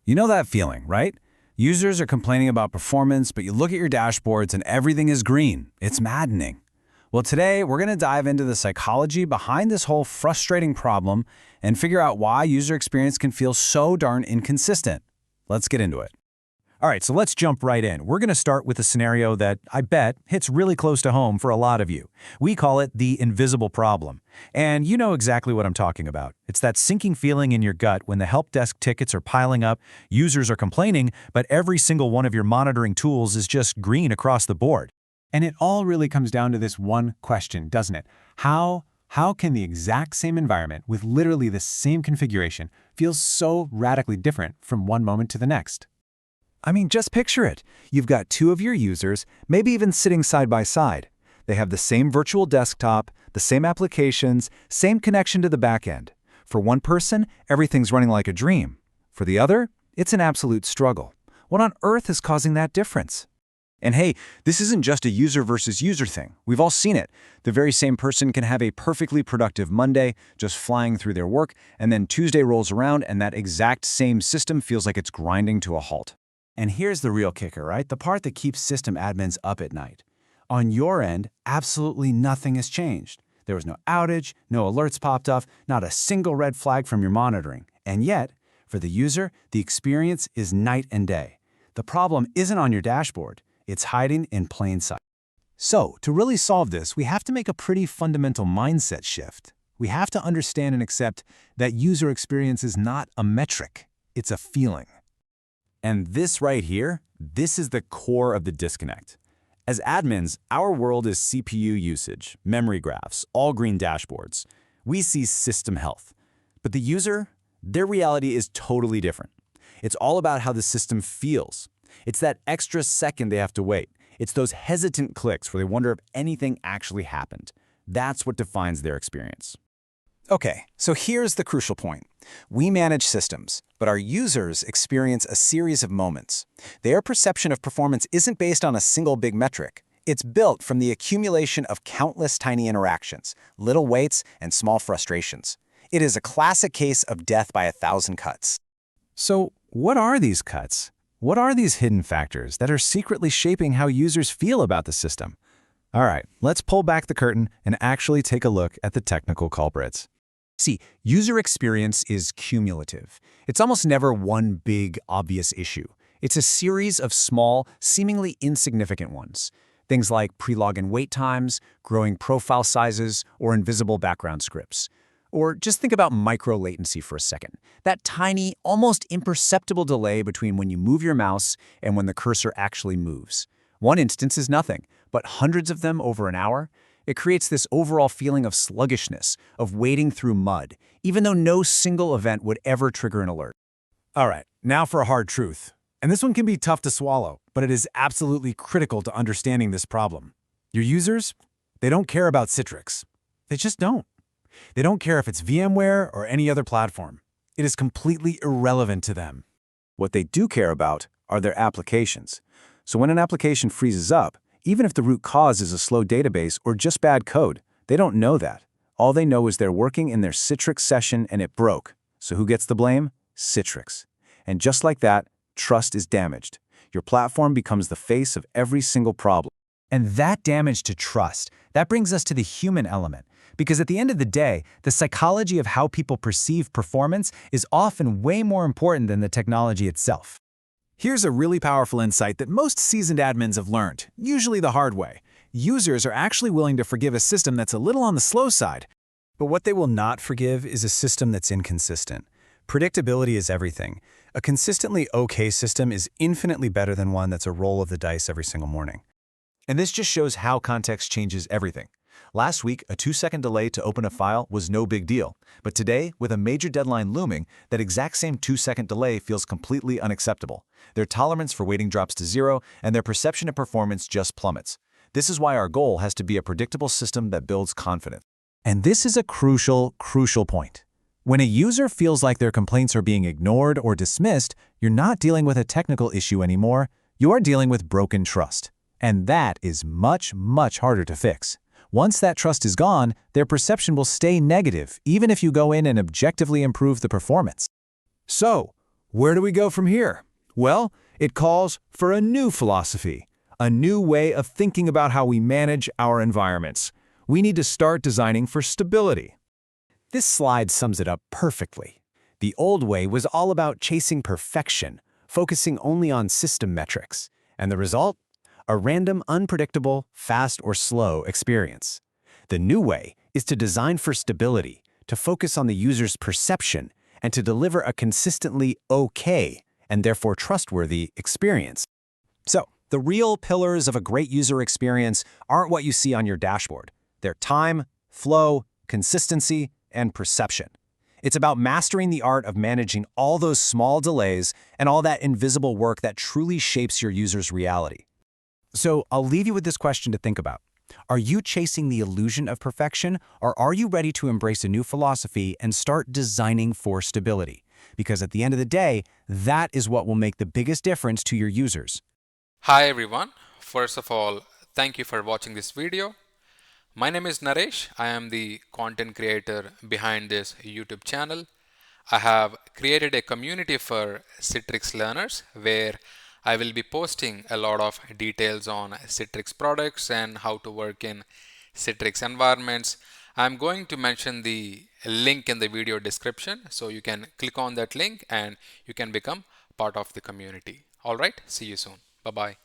You know that feeling, right? Users are complaining about performance, but you look at your dashboards and everything is green. It's maddening. Well, today we're going to dive into the psychology behind this whole frustrating problem and figure out why user experience can feel so darn inconsistent. Let's get into it. All right, so let's jump right in. We're going to start with a scenario that, I bet, hits really close to home for a lot of you. We call it the invisible problem. And you know exactly what I'm talking about. It's that sinking feeling in your gut when the help desk tickets are piling up, users are complaining, but every single one of your monitoring tools is just green across the board. And it all really comes down to this one question, doesn't it? How can the exact same environment with literally the same configuration feel so radically different from one moment to the next? I mean, just picture it. You've got two of your users, maybe even sitting side by side. They have the same virtual desktop, the same applications, same connection to the backend. For one person, everything's running like a dream. For the other, it's an absolute struggle. What on earth is causing that difference? And hey, this isn't just a user versus user thing. We've all seen it. The very same person can have a perfectly productive Monday, just flying through their work, and then Tuesday rolls around and that exact same system feels like it's grinding to a halt. And here's the real kicker, right? The part that keeps system admins up at night. On your end, absolutely nothing has changed. There was no outage, no alerts popped up, not a single red flag from your monitoring. And yet, for the user, the experience is night and day. The problem isn't on your dashboard. It's hiding in plain sight. So, to really solve this, we have to make a pretty fundamental mindset shift. We have to understand and accept that user experience is not a metric. It's a feeling. And this right here, this is the core of the disconnect. As admins, our world is CPU usage, memory graphs, all green dashboards. We see system health. But the user, their reality is totally different. It's all about how the system feels. It's that extra second they have to wait. It's those hesitant clicks where they wonder if anything actually happened. That's what defines their experience. Okay, so here's the crucial point. We manage systems, but our users experience a series of moments. Their perception of performance isn't based on a single big metric. It's built from the accumulation of countless tiny interactions, little waits, and small frustrations. It is a classic case of death by 1,000 cuts. So, what are these cuts? What are these hidden factors that are secretly shaping how users feel about the system? All right, let's pull back the curtain and actually take a look at the technical culprits. See, user experience is cumulative. It's almost never one big, obvious issue. It's a series of small, seemingly insignificant ones. Things like pre-login wait times, growing profile sizes, or invisible background scripts. Or just think about micro-latency for a second. That tiny, almost imperceptible delay between when you move your mouse and when the cursor actually moves. One instance is nothing, but hundreds of them over an hour? It creates this overall feeling of sluggishness, of wading through mud, even though no single event would ever trigger an alert. All right, now for a hard truth. And this one can be tough to swallow, but it is absolutely critical to understanding this problem. Your users, they don't care about Citrix. They just don't. They don't care if it's VMware or any other platform. It is completely irrelevant to them. What they do care about are their applications. So when an application freezes up, even if the root cause is a slow database or just bad code, they don't know that. All they know is they're working in their Citrix session and it broke. So who gets the blame? Citrix. And just like that, trust is damaged. Your platform becomes the face of every single problem. And that damage to trust, that brings us to the human element. Because at the end of the day, the psychology of how people perceive performance is often way more important than the technology itself. Here's a really powerful insight that most seasoned admins have learned, usually the hard way. Users are actually willing to forgive a system that's a little on the slow side. But what they will not forgive is a system that's inconsistent. Predictability is everything. A consistently okay system is infinitely better than one that's a roll of the dice every single morning. And this just shows how context changes everything. Last week, a 2-second delay to open a file was no big deal. But today, with a major deadline looming, that exact same 2-second delay feels completely unacceptable. Their tolerance for waiting drops to zero, and their perception of performance just plummets. This is why our goal has to be a predictable system that builds confidence. And this is a crucial point. When a user feels like their complaints are being ignored or dismissed, you're not dealing with a technical issue anymore. You are dealing with broken trust. And that is much, much harder to fix. Once that trust is gone, their perception will stay negative, even if you go in and objectively improve the performance. So, Where do we go from here? Well, it calls for a new philosophy, a new way of thinking about how we manage our environments. We need to start designing for stability. This slide sums it up perfectly. The old way was all about chasing perfection, focusing only on system metrics. And the result? A random, unpredictable, fast or slow experience. The new way is to design for stability, to focus on the user's perception, and to deliver a consistently okay, and therefore trustworthy, experience. So, the real pillars of a great user experience aren't what you see on your dashboard. They're time, flow, consistency, and perception. It's about mastering the art of managing all those small delays and all that invisible work that truly shapes your user's reality. So I'll leave you with this question to think about. Are you chasing the illusion of perfection, or are you ready to embrace a new philosophy and start designing for stability? Because at the end of the day, that is what will make the biggest difference to your users. Hi everyone. First of all, thank you for watching this video. My name is Naresh. I am the content creator behind this YouTube channel. I have created a community for Citrix learners where I will be posting a lot of details on Citrix products and how to work in Citrix environments. I'm going to mention the link in the video description so you can click on that link and you can become part of the community. All right, see you soon. Bye-bye.